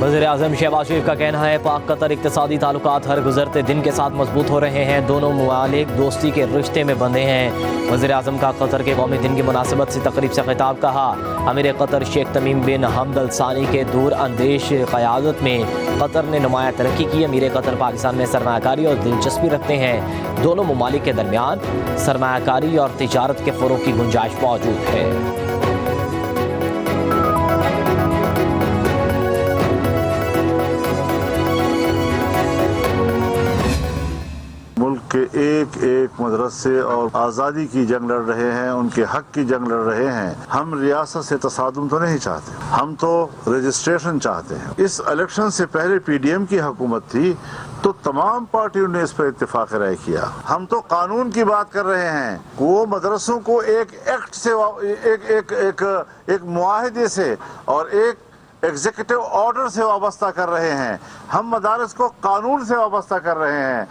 वज़ीर आज़म शहबाज शरीफ का कहना है पाक कतर इक़्तिसादी ताल्लुकात हर गुज़रते दिन के साथ मजबूत हो रहे हैं, दोनों ममालिक दोस्ती के रिश्ते में बंधे हैं। वज़ीर आज़म का कतर के कौमी दिन की मुनासिबत से तकरीब से खिताब। कहा अमीर कतर शेख तमीम बिन हमद अल सानी के दूर अंदेश क़यादत में कतर ने नुमाया तरक्की की। अमीर कतर पाकिस्तान में सरमायाकारी और दिलचस्पी रखते हैं। दोनों ममालिक के दरमियान सरमायाकारी और तिजारत के फ़रोग़ की गुंजाइश मौजूद है। मुल्क के एक एक मदरसे और आज़ादी की जंग लड़ रहे हैं, उनके हक की जंग लड़ रहे हैं। हम रियासत से तसादुम तो नहीं चाहते, हम तो रजिस्ट्रेशन चाहते हैं। इस इलेक्शन से पहले पीडीएम की हुकूमत थी तो तमाम पार्टियों ने इस पर इत्तेफाक राय किया। हम तो कानून की बात कर रहे हैं, वो मदरसों को एक एक्ट से एक मुआहदे से और एक एग्जीक्यूटिव ऑर्डर से वाबस्ता कर रहे हैं। हम मदारस को कानून से वाबस्ता कर रहे हैं।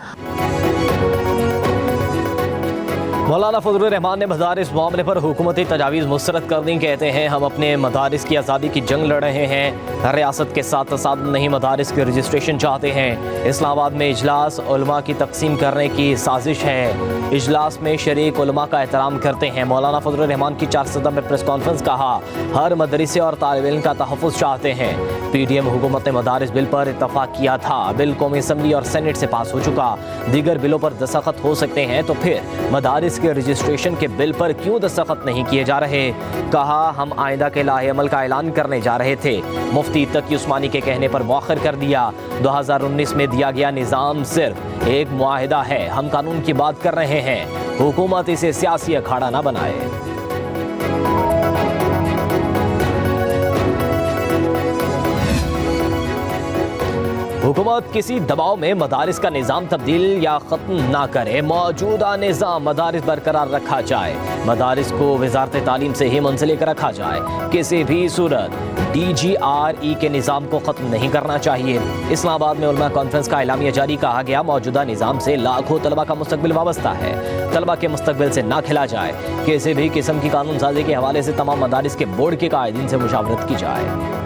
मौलाना फजलुर रहमान ने मदारिस मामले पर हुकूमती तजावीज़ मुस्तरद कर दी। कहते हैं हम अपने मदारिस की आज़ादी की जंग लड़ रहे हैं, रियासत के साथ तसादुम नहीं, मदारिस की रजिस्ट्रेशन चाहते हैं। इस्लामाबाद में इजलास उलमा की तकसीम करने की साजिश है, इजलास में शरीक उलमा का एहतराम करते हैं। मौलाना फजलुर रहमान की 4 सितंबर में प्रेस कॉन्फ्रेंस। कहा हर मदरसे और तालिब इल्म का तहफ़्फ़ुज़ चाहते हैं। पीडीएम हुकूमत ने मदारिस बिल पर इत्तफाक किया था, बिल कौमी असम्बली और सेनेट से पास हो चुका, दीगर बिलों पर दस्तखत हो सकते हैं, तो फिर मदारिस के रजिस्ट्रेशन के बिल पर क्यों दस्तखत नहीं किए जा रहे। कहा हम आइंदा के लाहे अमल का ऐलान करने जा रहे थे, मुफ्ती तकी उस्मानी के कहने पर मौखर कर दिया। 2019 में दिया गया निज़ाम सिर्फ एक मुआहिदा है, हम कानून की बात कर रहे हैं, हुकूमत इसे सियासी अखाड़ा ना बनाए। हुकूमत किसी दबाव में मदारिस का निज़ाम तब्दील या ख़त्म ना करे, मौजूदा निज़ाम मदारिस बरकरार रखा जाए, मदारिस को वज़ारत तालीम से ही मुंसलिक रखा जाए, किसी भी सूरत DGRE के निज़ाम को ख़त्म नहीं करना चाहिए। इस्लामाबाद में उलमा कॉन्फ्रेंस का एलामिया जारी। कहा गया मौजूदा निज़ाम से लाखों तलबा का मुस्तकबिल वाबस्ता है, तलबा के मुस्तकबिल से ना खिला जाए। किसी भी किस्म की कानून साजी के हवाले से तमाम मदारिस के बोर्ड के कायदीन से मुशावरत की जाए।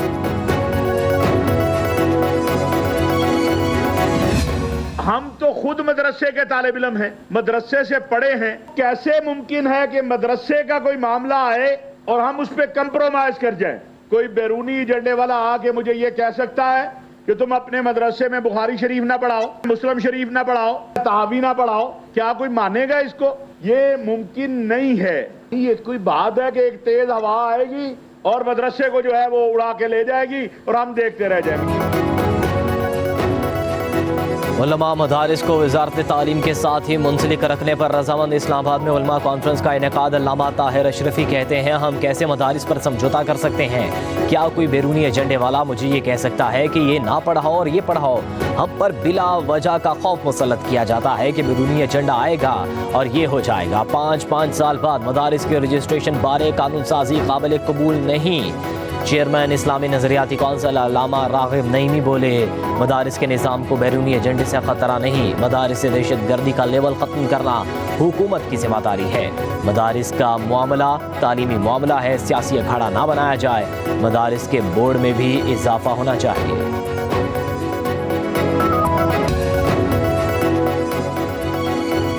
हम तो खुद मदरसे के तालिब इल्म हैं, मदरसे से पढ़े हैं। कैसे मुमकिन है कि मदरसे का कोई मामला आए और हम उस पर कंप्रोमाइज कर जाएं? कोई बैरूनी एजेंडे वाला आके मुझे ये कह सकता है कि तुम अपने मदरसे में बुखारी शरीफ ना पढ़ाओ, मुस्लिम शरीफ ना पढ़ाओ, तहावी ना पढ़ाओ, क्या कोई मानेगा इसको? ये मुमकिन नहीं है। ये कोई बात है कि एक तेज हवा आएगी और मदरसे को जो है वो उड़ा के ले जाएगी और हम देखते रह जाएंगे। उलमा मदारिस को वज़ारत तालीम के साथ ही मुंसलिक रखने पर रज़ामंद। इस्लामाबाद में उलमा कॉन्फ्रेंस का इनेकाद। अल्लामा ताहिर अशरफी कहते हैं हम कैसे मदारिस पर समझौता कर सकते हैं? क्या कोई बैरूनी एजेंडे वाला मुझे ये कह सकता है कि ये ना पढ़ाओ और ये पढ़ाओ? हम पर बिला वजह का खौफ मुसल्लत किया जाता है कि बैरूनी एजेंडा आएगा और ये हो जाएगा। 5 साल बाद मदारिस के रजिस्ट्रेशन बारे कानून साजी काबिल कबूल नहीं। चेयरमैन इस्लामी नजरियाती कौंसिल अल्लामा राग़िब नईमी बोले मदारिस के निज़ाम को बैरूनी एजेंडे से ख़तरा नहीं, मदारिस से दहशत गर्दी का लेवल ख़त्म करना हुकूमत की जिम्मेदारी है। मदारिस का मामला तालीमी मामला है, सियासी अखाड़ा ना बनाया जाए। मदारिस के बोर्ड में भी इजाफा होना चाहिए।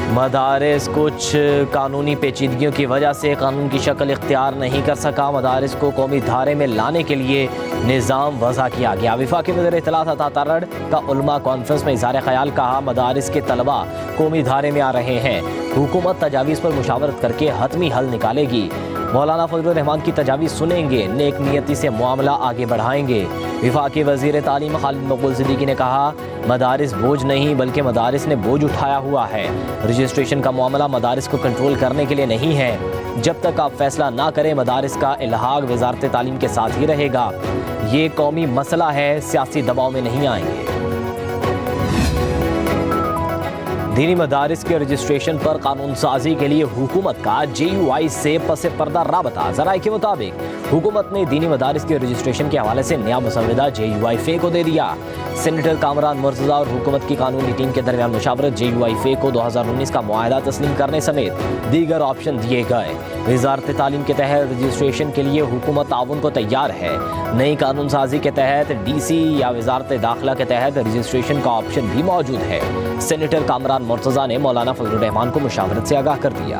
मदारिस कुछ कानूनी पेचीदगियों की वजह से कानून की शक्ल इख्तियार नहीं कर सका। मदारिस को कौमी धारे में लाने के लिए निज़ाम वज़ा किया गया। वफाकी वज़ीर इत्तलात अता तरड़ का उलमा कॉन्फ्रेंस में इज़हार ख्याल। कहा मदारिस के तलबा कौमी धारे में आ रहे हैं, हुकूमत तजावीज़ पर मुशावरत करके हतमी हल निकालेगी। मौलाना फजलुर रहमान की तजावीज़ सुनेंगे, नेक नियति से मामला आगे बढ़ाएंगे। वफाकी वज़ीर तालीम खालिद मकबूल सिद्दीकी ने कहा मदारिस बोझ नहीं बल्कि मदारिस ने बोझ उठाया हुआ है। रजिस्ट्रेशन का मामला मदारिस को कंट्रोल करने के लिए नहीं है। जब तक आप फैसला ना करें मदारिस का इल्हाक वज़ारत तालीम के साथ ही रहेगा। ये कौमी मसला है, सियासी दबाव में नहीं आएंगे। दीनी मदारिस के रजिस्ट्रेशन पर कानून साजी के लिए हुकूमत का JUI से पसे पर्दा राबता। ज़राए के मुताबिक हुकूमत ने दीनी मदारिस के रजिस्ट्रेशन के हवाले से नया मुसव्वदा JUI-FA को दे दिया। सेनेटर कामरान मुर्तज़ा और हुकूमत की कानूनी टीम के दरमियान मुशावरत JUI-FA को 2019 का मुआहदा तस्लीम करने समेत दीगर ऑप्शन दिए गए। वज़ारत तालीम के तहत रजिस्ट्रेशन के लिए हुकूमत ताउन को तैयार है। नई कानून साजी के तहत DC या वज़ारत दाखिला के तहत रजिस्ट्रेशन का ऑप्शन भी मौजूद है। सेनेटर कामरान मुर्तज़ा ने मौलाना फजलुर रहमान को मुशावरत से आगाह कर दिया।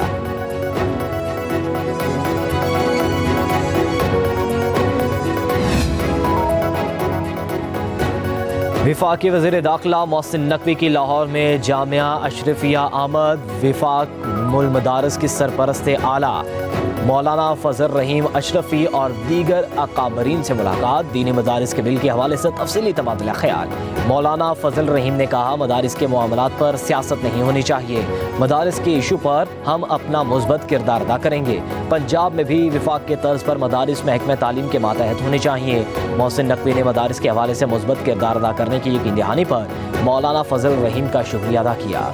वफाकी वज़ीर दाखिला मोहसिन नकवी की लाहौर में जामिया अशरफिया आमद। वफाक मुल मदारस की सरपरस्त आला मौलाना फजल रहीम अशरफी और दीगर अकाबरीन से मुलाकात। दीनी मदारिस के बिल के हवाले से तफसीली तबादला ख्याल। मौलाना फजल रहीम ने कहा, मदारिस के मामलात पर सियासत नहीं होनी चाहिए। मदारिस के इशू पर हम अपना मुस्बत किरदार अदा करेंगे। पंजाब में भी वफाक के तर्ज पर मदारिस महकमे तालीम के मातहत होने चाहिए। मोहसिन नकवी ने मदारिस के हवाले से मुस्बत किरदार अदा करने की यकीन दहानी पर मौलाना फजल रहीम का शुक्रिया अदा किया।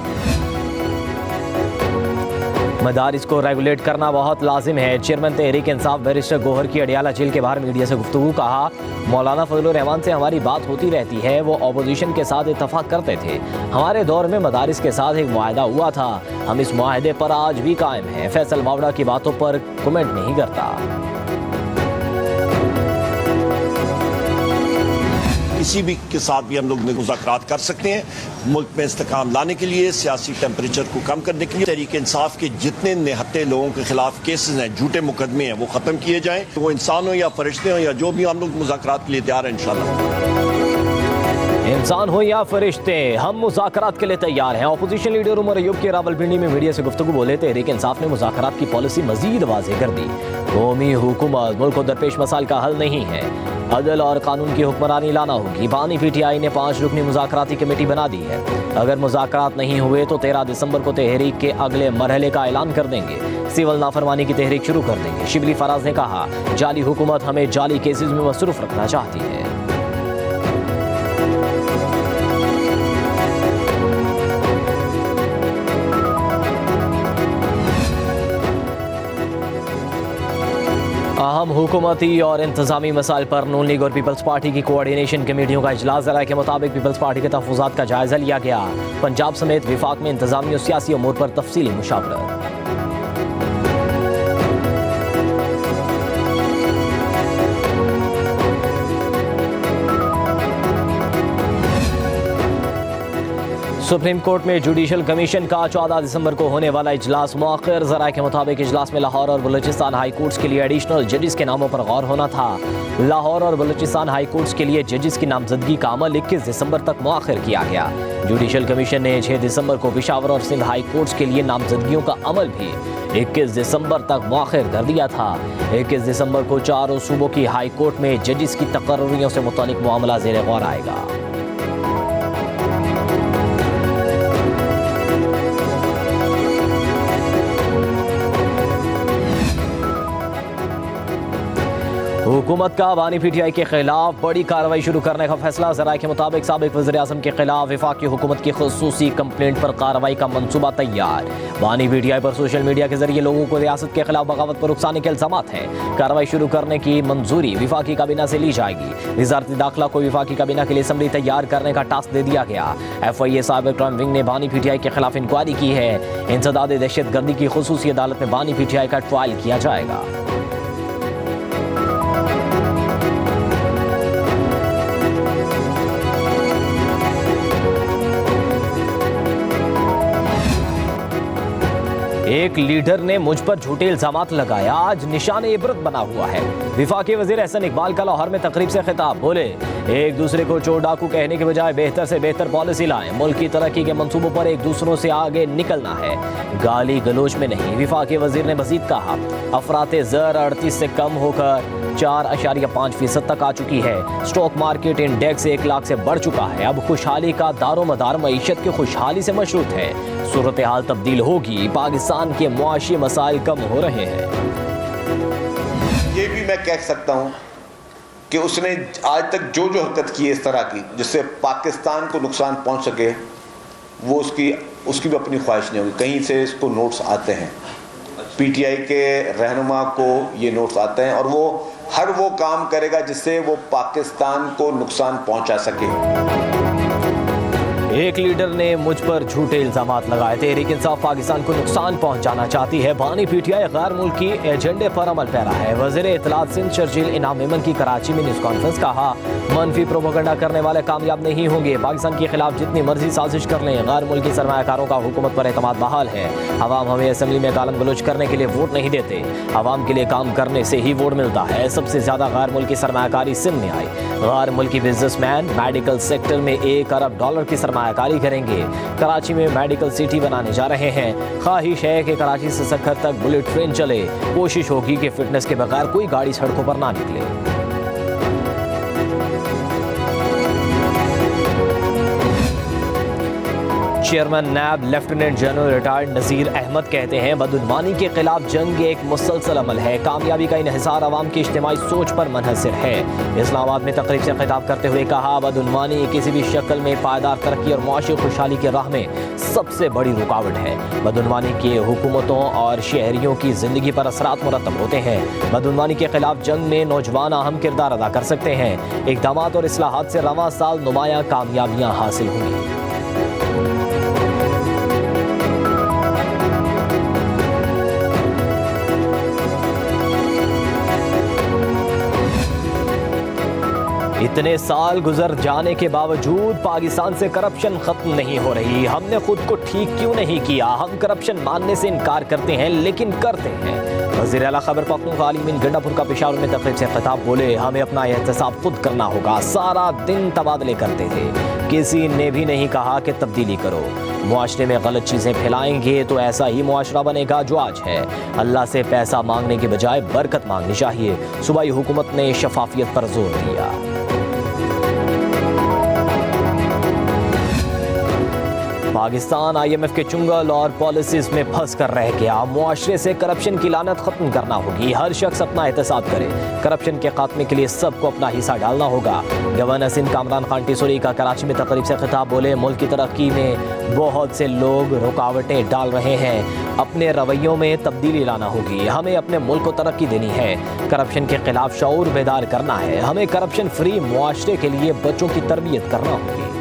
मदारिस को रेगुलेट करना बहुत लाजिम है। चेयरमैन तहरीक इंसाफ बैरिस्टर गोहर की अडियाला जेल के बाहर मीडिया से गुफ्तगू। कहा, मौलाना फजलुर रहमान से हमारी बात होती रहती है। वो अपोजिशन के साथ इत्तफाक करते थे। हमारे दौर में मदारिस के साथ एक मुआहदा हुआ था। हम इस मुआहदे पर आज भी कायम हैं। फैसल वावड़ा की बातों पर कमेंट नहीं करता। किसी भी के साथ भी हम लोग मुज़ाकरात कर सकते हैं। मुल्क में इस्तेकाम लाने के लिए, सियासी टेम्परेचर को कम करने के लिए तहरीक इंसाफ के जितने निहत्ते लोगों के खिलाफ केसेस हैं, झूठे मुकदमे हैं, वो ख़त्म किए जाएं। तो वो इंसान हो या फरिश्ते हो या जो भी, हम लोग मुज़ाकरात के लिए तैयार हैं इंशाअल्लाह। इंसान हो या फरिश्ते, हम मुज़ाकरात के लिए तैयार हैं। अपोजिशन लीडर उमर अयूब के रावलपिंडी में मीडिया से गुफ्तगू बोले। तहरीक इंसाफ ने मुज़ाकरात की पॉलिसी मजीद वाज़ेह कर दी। कौमी हुकूमत मुल्क को दरपेश मसाइल का हल नहीं है। अदल और कानून की हुक्मरानी लाना होगी। बानी PTI ने 5 रुकनी मुज़ाकराती कमेटी बना दी है। अगर मुज़ाकरात नहीं हुए तो 13 दिसंबर को तहरीक के अगले मरहले का ऐलान कर देंगे। सिविल नाफरमानी की तहरीक शुरू कर देंगे। शिबली फराज ने कहा, जाली हुकूमत हमें जाली केसेस में मसरूफ रखना चाहती है। अहम हुकूमती और इंतजामी मसाइल पर नून लीग और पीपल्स पार्टी की कोऑर्डिनेशन कमेटियों का इजलास। ज़राए के मुताबिक पीपल्स पार्टी के तहफ़्फ़ुज़ात का जायज़ा लिया गया। पंजाब समेत विफाक में इंतजामी और सियासी अमूर पर तफसीली मुशावरत। सुप्रीम कोर्ट में जुडिशल कमीशन का 14 दिसंबर को होने वाला इजलास मौखर। ज़राए के मुताबिक इजलास में लाहौर और बलूचिस्तान हाई कोर्ट्स के लिए एडिशनल जजेस के नामों पर गौर होना था। लाहौर और बलूचिस्तान हाई कोर्ट्स के लिए जजेस की नामजदगी का अमल 21 दिसंबर तक मौखर किया गया। जुडिशल कमीशन ने 6 दिसंबर को पेशावर और सिंध हाई कोर्ट्स के लिए नामजदगियों का अमल भी 21 दिसंबर तक मौखर कर दिया था। 21 दिसंबर को चारों सूबों की हाई कोर्ट में जजेस की तकर्रियों से मुतालिक मामला ज़ेर गौर आएगा। हुकूमत का बानी PTI के खिलाफ बड़ी कार्रवाई शुरू करने का फैसला। ज़राए के मुताबिक साबिक वज़ीर आज़म के खिलाफ वफाकी हुकूमत की खुसूसी कंप्लेंट पर कार्रवाई का मंसूबा तैयार। बानी PTI पर सोशल मीडिया के जरिए लोगों को रियासत के खिलाफ बगावत पर उकसाने के इल्ज़ामात हैं। कार्रवाई शुरू करने की मंजूरी वफाकी काबीना से ली जाएगी। वज़ारत दाखिला को वफाकी काबीना के लिए असम्बली तैयार करने का टास्क दे दिया गया। FIA साइबर क्राइम विंग ने बानी PTI के खिलाफ इंक्वायरी की है। इंसदाद दहशत गर्दी की खुसूसी अदालत में बानी PTI का ट्रायल किया जाएगा। एक लीडर ने मुझ पर झूठे इल्जामात लगाया, आज निशान इबरत बना हुआ है। विफाकी वजीर एहसन इकबाल का लाहौर में तकरीब से खिताब। बोले, एक दूसरे को चोर डाकू कहने के बजाय बेहतर से बेहतर पॉलिसी लाएं। मुल्क की तरक्की के मंसूबों पर एक दूसरों से आगे निकलना है, गाली गलोच में नहीं। विफाकी वजीर ने मजीद कहा, अफरात ज़र 38 से कम होकर 4.5% तक आ चुकी है। स्टॉक मार्केट इंडेक्स 1 लाख से बढ़ चुका है। अब खुशहाली का दारोमदार मईशत की खुशहाली से मशरूत है। सूरत हाल तब्दील होगी, पाकिस्तान के मुआशी मसाइल कम हो रहे हैं। ये भी मैं कह सकता हूँ कि उसने आज तक जो जो हरकत की है इस तरह की जिससे पाकिस्तान को नुकसान पहुँच सके, वो उसकी भी अपनी ख्वाहिश नहीं होगी। कहीं से इसको नोट्स आते हैं, PTI के रहनुमा को ये नोट्स आते हैं और वो हर वो काम करेगा जिससे वो पाकिस्तान को नुकसान पहुंचा सके। एक लीडर ने मुझ पर झूठे इल्जामात लगाए। तहरीक इंसाफ पाकिस्तान को नुकसान पहुंचाना चाहती है। बानी पीटीआई गैर मुल्की एजेंडे पर अमल पैरा है। वज़ीर इत्तलात सिंध शर्जील इनाम मेमन की कराची में न्यूज़ कॉन्फ्रेंस कहा, मनफी प्रोपेगेंडा करने वाले कामयाब नहीं होंगे। पाकिस्तान के खिलाफ जितनी मर्जी साजिश कर लें, गैर मुल्की सरमायाकारों का हुकूमत पर एतमाद बहाल है। अवाम हमें असम्बली में गालन गलोच करने के लिए वोट नहीं देते, अवाम के लिए काम करने से ही वोट मिलता है। सबसे ज्यादा गैर मुल्की सरमायाकारी सिंध में आई। गैर मुल्की बिजनेसमैन मेडिकल सेक्टर में $1 अरब की सरमायाकारी करेंगे। कराची में मेडिकल सिटी बनाने जा रहे हैं। ख्वाहिश है कि कराची से सक्खर तक बुलेट ट्रेन चले। कोशिश होगी कि फिटनेस के बगैर कोई गाड़ी सड़कों पर ना निकले। चेयरमैन नैब लेफ्टिनेंट जनरल रिटायर्ड नज़ीर अहमद कहते हैं, बदउनवानी के खिलाफ जंग एक मुसलसल अमल है। कामयाबी का इन्हिसार अवाम की इज्तिमाई सोच पर मुनहसर है। इस्लामाबाद में तकरीब से खिताब करते हुए कहा, बदउनवानी किसी भी शक्ल में पायदार तरक्की और मुआशी खुशहाली की राह में सबसे बड़ी रुकावट है। बदउनवानी के हुकूमतों और शहरियों की ज़िंदगी पर असरात मुरतब होते हैं। बदउनवानी के खिलाफ जंग में नौजवान अहम किरदार अदा कर सकते हैं। इक़दामात और इस्लाहात से रवां साल नुमायां कामयाबियाँ हासिल होंगी। इतने साल गुजर जाने के बावजूद पाकिस्तान से करप्शन खत्म नहीं हो रही। हमने खुद को ठीक क्यों नहीं किया? हम करप्शन मानने से इनकार करते हैं लेकिन करते हैं। वज़ीर आला खैबर पख्तूनख्वा आलिमीन गंडापुर का पेशावर में तकरीब से खिताब बोले, हमें अपना एहतसाब खुद करना होगा। सारा दिन तबादले करते थे, किसी ने भी नहीं कहा कि तब्दीली करो। मुआशरे में गलत चीज़ें फैलाएंगे तो ऐसा ही मुआशरा बनेगा जो आज है। अल्लाह से पैसा मांगने के बजाय बरकत मांगनी चाहिए। सूबाई हुकूमत ने शफाफियत पर जोर दिया। पाकिस्तान IMF के चुंगल और पॉलिसीज में फंस कर रह गया। मुआशरे से करप्शन की लानत खत्म करना होगी। हर शख्स अपना एहतसाब करे। करप्शन के खात्मे के लिए सबको अपना हिस्सा डालना होगा। गवर्नर सिंध कामरान खान टिसोरी का कराची में तकरीब से खिताब बोले, मुल्क की तरक्की में बहुत से लोग रुकावटें डाल रहे हैं। अपने रवैयों में तब्दीली लाना होगी। हमें अपने मुल्क को तरक्की देनी है। करप्शन के खिलाफ शऊर बेदार करना है। हमें करप्शन फ्री मुआशरे के लिए बच्चों की तरबियत करना होगी।